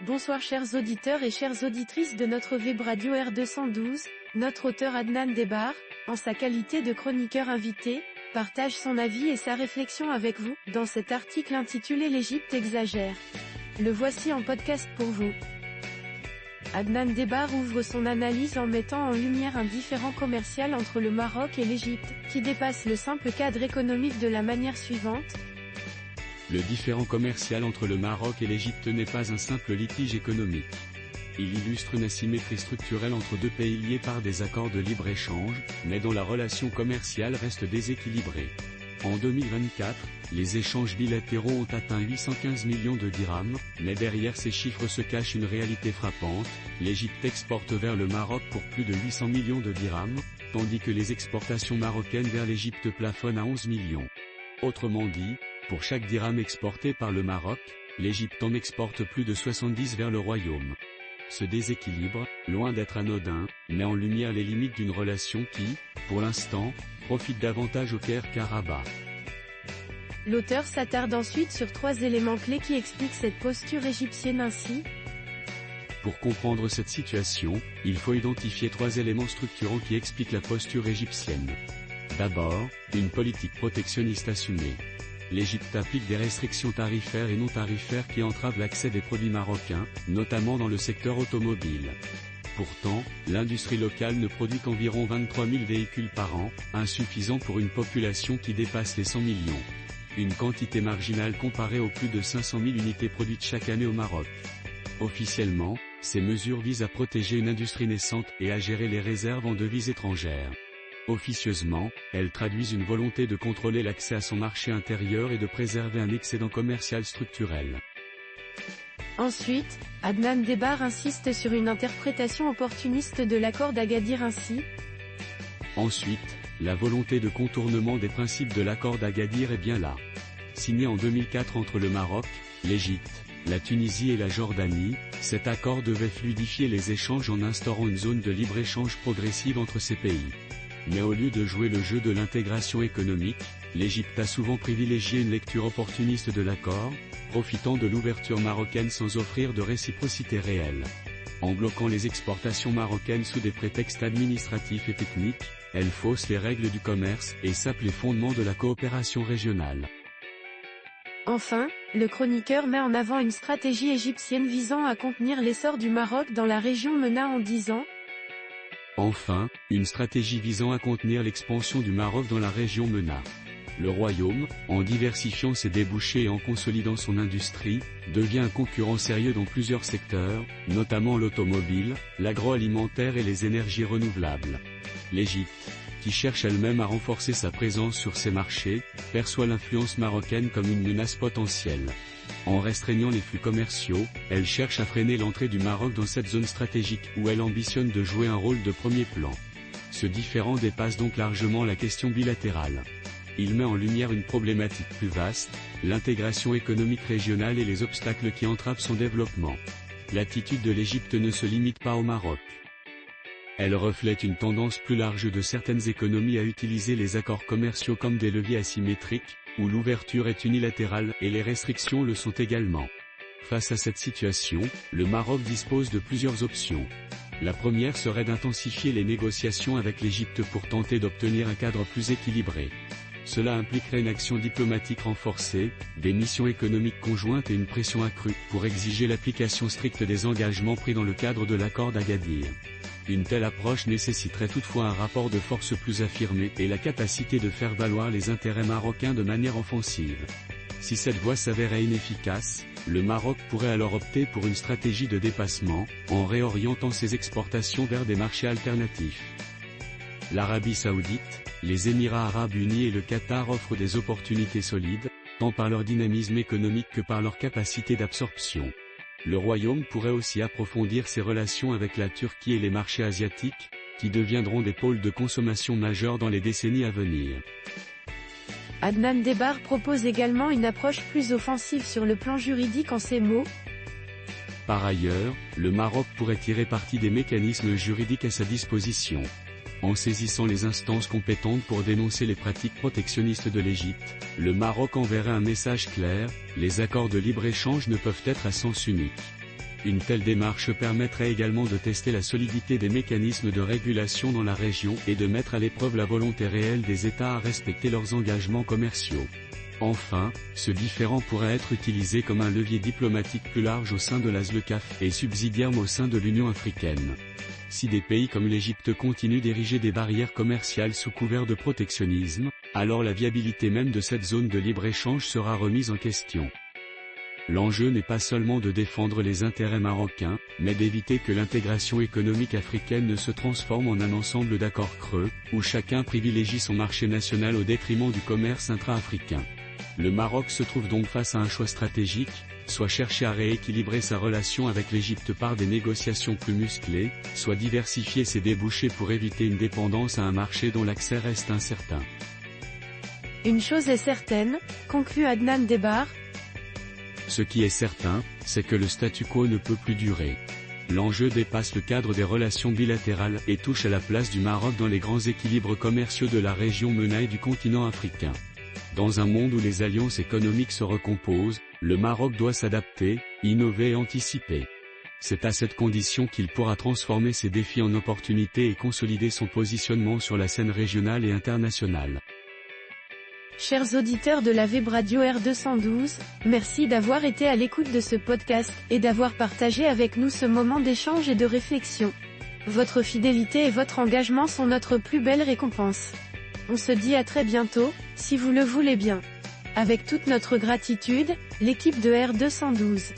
Bonsoir chers auditeurs et chères auditrices de notre web radio R212, notre auteur Adnan Debbar, en sa qualité de chroniqueur invité, partage son avis et sa réflexion avec vous, dans cet article intitulé «L'Égypte exagère». Le voici en podcast pour vous. Adnan Debbar ouvre son analyse en mettant en lumière un différend commercial entre le Maroc et l'Égypte, qui dépasse le simple cadre économique de la manière suivante. Le différend commercial entre le Maroc et l'Égypte n'est pas un simple litige économique. Il illustre une asymétrie structurelle entre deux pays liés par des accords de libre-échange, mais dont la relation commerciale reste déséquilibrée. En 2024, les échanges bilatéraux ont atteint 815 millions de dirhams, mais derrière ces chiffres se cache une réalité frappante, l'Égypte exporte vers le Maroc pour plus de 800 millions de dirhams, tandis que les exportations marocaines vers l'Égypte plafonnent à 11 millions. Autrement dit, pour chaque dirham exporté par le Maroc, l'Égypte en exporte plus de 70 vers le royaume. Ce déséquilibre, loin d'être anodin, met en lumière les limites d'une relation qui, pour l'instant, profite davantage au Caire qu'à Rabat. L'auteur s'attarde ensuite sur 3 éléments clés qui expliquent cette posture égyptienne ainsi. Pour comprendre cette situation, il faut identifier 3 éléments structurants qui expliquent la posture égyptienne. D'abord, une politique protectionniste assumée. L'Égypte applique des restrictions tarifaires et non tarifaires qui entravent l'accès des produits marocains, notamment dans le secteur automobile. Pourtant, l'industrie locale ne produit qu'environ 23 000 véhicules par an, insuffisant pour une population qui dépasse les 100 millions. Une quantité marginale comparée aux plus de 500 000 unités produites chaque année au Maroc. Officiellement, ces mesures visent à protéger une industrie naissante et à gérer les réserves en devises étrangères. Officieusement, elles traduisent une volonté de contrôler l'accès à son marché intérieur et de préserver un excédent commercial structurel. Ensuite, Adnan Debbar insiste sur une interprétation opportuniste de l'accord d'Agadir ainsi. Ensuite, la volonté de contournement des principes de l'accord d'Agadir est bien là. Signé en 2004 entre le Maroc, l'Égypte, la Tunisie et la Jordanie, cet accord devait fluidifier les échanges en instaurant une zone de libre-échange progressive entre ces pays. Mais au lieu de jouer le jeu de l'intégration économique, l'Égypte a souvent privilégié une lecture opportuniste de l'accord, profitant de l'ouverture marocaine sans offrir de réciprocité réelle. En bloquant les exportations marocaines sous des prétextes administratifs et techniques, elle fausse les règles du commerce et sape les fondements de la coopération régionale. Enfin, le chroniqueur met en avant une stratégie égyptienne visant à contenir l'essor du Maroc dans la région MENA en disant. Enfin, une stratégie visant à contenir l'expansion du Maroc dans la région MENA. Le royaume, en diversifiant ses débouchés et en consolidant son industrie, devient un concurrent sérieux dans plusieurs secteurs, notamment l'automobile, l'agroalimentaire et les énergies renouvelables. L'Égypte, qui cherche elle-même à renforcer sa présence sur ces marchés, perçoit l'influence marocaine comme une menace potentielle. En restreignant les flux commerciaux, elle cherche à freiner l'entrée du Maroc dans cette zone stratégique où elle ambitionne de jouer un rôle de premier plan. Ce différend dépasse donc largement la question bilatérale. Il met en lumière une problématique plus vaste, l'intégration économique régionale et les obstacles qui entravent son développement. L'attitude de l'Égypte ne se limite pas au Maroc. Elle reflète une tendance plus large de certaines économies à utiliser les accords commerciaux comme des leviers asymétriques, où l'ouverture est unilatérale et les restrictions le sont également. Face à cette situation, le Maroc dispose de plusieurs options. La première serait d'intensifier les négociations avec l'Égypte pour tenter d'obtenir un cadre plus équilibré. Cela impliquerait une action diplomatique renforcée, des missions économiques conjointes et une pression accrue pour exiger l'application stricte des engagements pris dans le cadre de l'accord d'Agadir. Une telle approche nécessiterait toutefois un rapport de force plus affirmé et la capacité de faire valoir les intérêts marocains de manière offensive. Si cette voie s'avérait inefficace, le Maroc pourrait alors opter pour une stratégie de dépassement, en réorientant ses exportations vers des marchés alternatifs. L'Arabie Saoudite, les Émirats Arabes Unis et le Qatar offrent des opportunités solides, tant par leur dynamisme économique que par leur capacité d'absorption. Le royaume pourrait aussi approfondir ses relations avec la Turquie et les marchés asiatiques, qui deviendront des pôles de consommation majeurs dans les décennies à venir. Adnan Debbar propose également une approche plus offensive sur le plan juridique en ces mots. Par ailleurs, le Maroc pourrait tirer parti des mécanismes juridiques à sa disposition. En saisissant les instances compétentes pour dénoncer les pratiques protectionnistes de l'Égypte, le Maroc enverrait un message clair, les accords de libre-échange ne peuvent être à sens unique. Une telle démarche permettrait également de tester la solidité des mécanismes de régulation dans la région et de mettre à l'épreuve la volonté réelle des États à respecter leurs engagements commerciaux. Enfin, ce différend pourrait être utilisé comme un levier diplomatique plus large au sein de la ZLECAf et subsidiaire au sein de l'Union africaine. Si des pays comme l'Égypte continuent d'ériger des barrières commerciales sous couvert de protectionnisme, alors la viabilité même de cette zone de libre-échange sera remise en question. L'enjeu n'est pas seulement de défendre les intérêts marocains, mais d'éviter que l'intégration économique africaine ne se transforme en un ensemble d'accords creux, où chacun privilégie son marché national au détriment du commerce intra-africain. Le Maroc se trouve donc face à un choix stratégique, soit chercher à rééquilibrer sa relation avec l'Égypte par des négociations plus musclées, soit diversifier ses débouchés pour éviter une dépendance à un marché dont l'accès reste incertain. Une chose est certaine, conclut Adnan Debbar. Ce qui est certain, c'est que le statu quo ne peut plus durer. L'enjeu dépasse le cadre des relations bilatérales et touche à la place du Maroc dans les grands équilibres commerciaux de la région MENA et du continent africain. Dans un monde où les alliances économiques se recomposent, le Maroc doit s'adapter, innover et anticiper. C'est à cette condition qu'il pourra transformer ses défis en opportunités et consolider son positionnement sur la scène régionale et internationale. Chers auditeurs de la Web Radio R212, merci d'avoir été à l'écoute de ce podcast, et d'avoir partagé avec nous ce moment d'échange et de réflexion. Votre fidélité et votre engagement sont notre plus belle récompense. On se dit à très bientôt, si vous le voulez bien. Avec toute notre gratitude, l'équipe de R212.